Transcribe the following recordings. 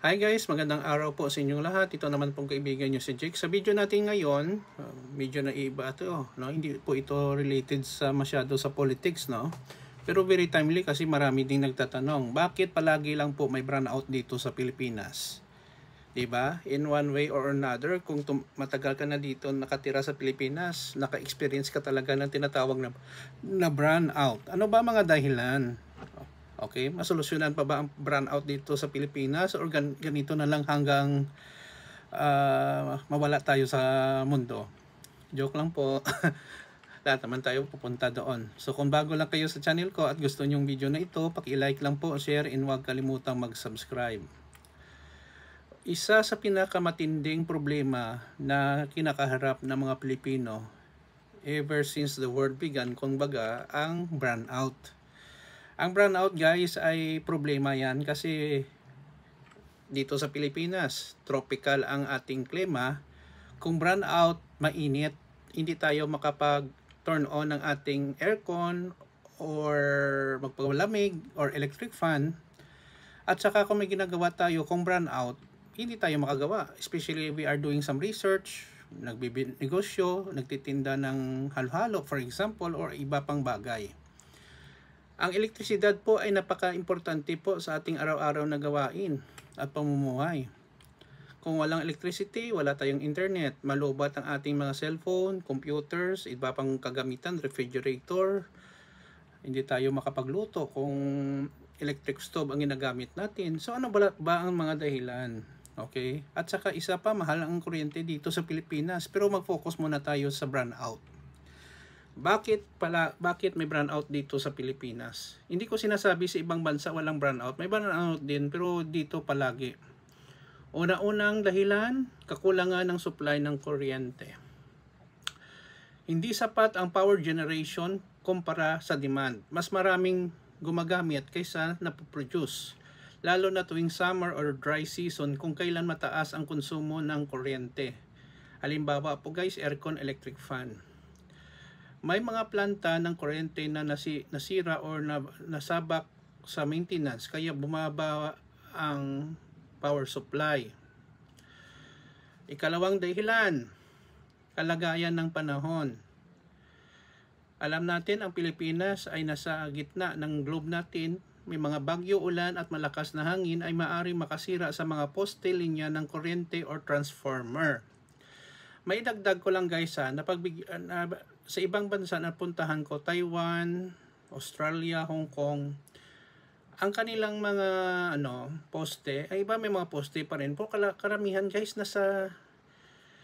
Hi guys, magandang araw po sa inyong lahat. Ito naman pong kaibigan nyo si Jake. Sa video natin ngayon, medyo na iba ito, no? Hindi po ito related sa masyado sa politics, no? Pero very timely kasi marami ding nagtatanong, bakit palagi lang po may brownout dito sa Pilipinas? 'Di ba? In one way or another, kung matagal ka na dito nakatira sa Pilipinas, naka-experience ka talaga ng tinatawag na brownout. Ano ba mga dahilan? Okay, masolusyonan pa ba ang brownout dito sa Pilipinas or ganito na lang hanggang mawala tayo sa mundo? Joke lang po. Lahat naman tayo pupunta doon. So kung bago lang kayo sa channel ko at gusto nyong video na ito, paki-like lang po, share, and huwag kalimutang mag-subscribe. Isa sa pinakamatinding problema na kinakaharap ng mga Pilipino ever since the world began, kumbaga, ang brownout. Ang brownout guys ay problema yan kasi dito sa Pilipinas, tropical ang ating klima. Kung brownout, mainit, hindi tayo makapag-turn on ng ating aircon or magpalamig or electric fan. At saka kung may ginagawa tayo kung brownout, hindi tayo makagawa. Especially we are doing some research, nagbibinegosyo, nagtitinda ng halo-halo for example or iba pang bagay. Ang elektrisidad po ay napaka-importante po sa ating araw-araw na gawain at pamumuhay. Kung walang electricity, wala tayong internet, malubat ang ating mga cellphone, computers, iba pang kagamitan, refrigerator, hindi tayo makapagluto kung electric stove ang ginagamit natin. So ano ba ang mga dahilan? Okay? At saka isa pa, mahal ang kuryente dito sa Pilipinas, pero mag-focus muna tayo sa brownout. Bakit may brownout dito sa Pilipinas? Hindi ko sinasabi sa ibang bansa walang brownout. May brownout din pero dito palagi. Una-unang dahilan, kakulangan ng supply ng kuryente. Hindi sapat ang power generation kumpara sa demand. Mas maraming gumagamit kaysa napoproduce. Lalo na tuwing summer or dry season kung kailan mataas ang konsumo ng kuryente. Halimbawa po guys, aircon, electric fan. May mga planta ng kuryente na nasira or nasabak sa maintenance kaya bumaba ang power supply. Ikalawang dahilan, kalagayan ng panahon. Alam natin ang Pilipinas ay nasa gitna ng globe natin. May mga bagyo, ulan at malakas na hangin ay maaaring makasira sa mga poste, linya ng kuryente or transformer. May dagdag ko lang guys sa ibang bansa na puntahan ko, Taiwan, Australia, Hong Kong, ang kanilang mga poste, ay iba may mga poste pa rin po, karamihan guys nasa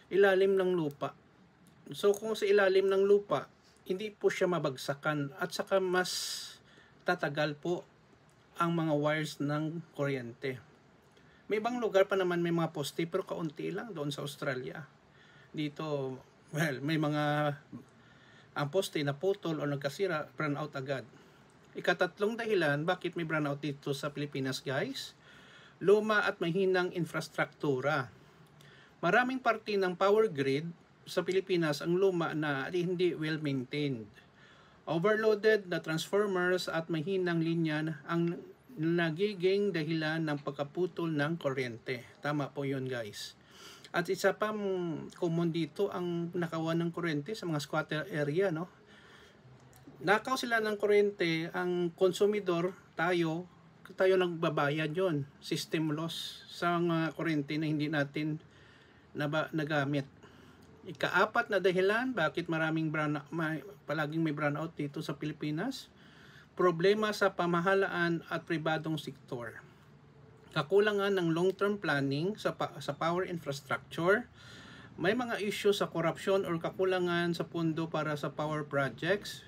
ilalim ng lupa. So kung sa ilalim ng lupa, hindi po siya mabagsakan at saka mas tatagal po ang mga wires ng kuryente. May ibang lugar pa naman may mga poste pero kaunti lang doon sa Australia. Dito, well, may mga ang poste na putol o nagkasira, brownout agad. Ikatatlong dahilan bakit may brownout dito sa Pilipinas guys, luma at mahinang infrastruktura. Maraming parte ng power grid sa Pilipinas ang luma na hindi well maintained. Overloaded na transformers at mahinang linya ang nagiging dahilan ng pagkaputol ng kuryente. Tama po yun guys. At isa pa common dito ang nakawan ng kuryente sa mga squatter area, no? Nakaw sila ng kuryente, ang konsumidor, tayo nagbabayad yon, system loss sa mga kuryente na hindi natin nagamit. Ikaapat na dahilan bakit palaging may brownout dito sa Pilipinas, problema sa pamahalaan at pribadong sektor. Kakulangan ng long-term planning sa power infrastructure, may mga issue sa korupsyon or kakulangan sa pundo para sa power projects,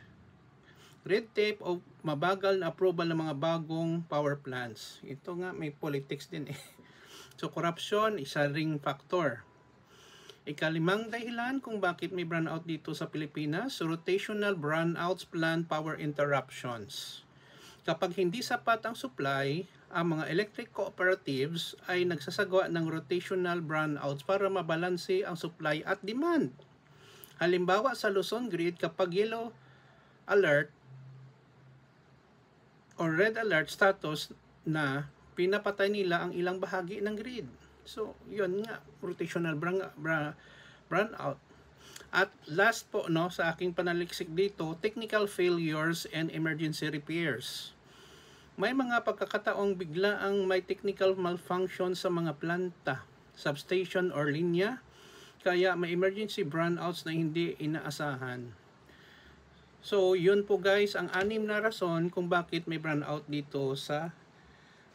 red tape o mabagal na approval ng mga bagong power plants. Ito nga may politics din eh. So corruption, isa ring factor. Ikalimang dahilan kung bakit may brownout dito sa Pilipinas, rotational brownouts, planned power interruptions. Kapag hindi sapat ang supply, ang mga electric cooperatives ay nagsasagawa ng rotational brownouts para mabalanse ang supply at demand. Halimbawa sa Luzon Grid, kapag yellow alert or red alert status na pinapatay nila ang ilang bahagi ng grid. So, yun nga, rotational brownout. At last po, no, sa aking panaliksik dito, technical failures and emergency repairs. May mga pagkakataong bigla ang may technical malfunction sa mga planta, substation or linya, kaya may emergency brownouts na hindi inaasahan. So, yun po guys, ang 6 na rason kung bakit may brownout dito sa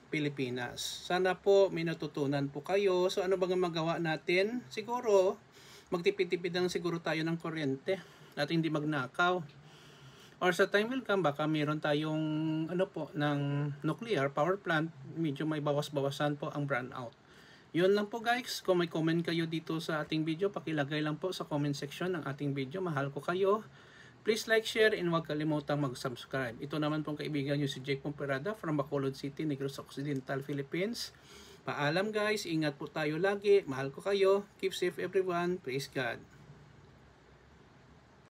Pilipinas. Sana po may natutunan po kayo. So, ano bang magawa natin? Siguro, magtipid-tipid lang siguro tayo ng kuryente at hindi magnakaw. Or sa time will come, baka meron tayong ng nuclear power plant, medyo may bawas-bawasan po ang brownout. Yun lang po guys. Kung may comment kayo dito sa ating video, pakilagay lang po sa comment section ng ating video. Mahal ko kayo. Please like, share, and huwag kalimutang mag-subscribe. Ito naman pong kaibigan nyo si Jake Pomperada from Bacolod City, Negros Occidental, Philippines. Paalam guys, ingat po tayo lagi. Mahal ko kayo. Keep safe everyone. Praise God.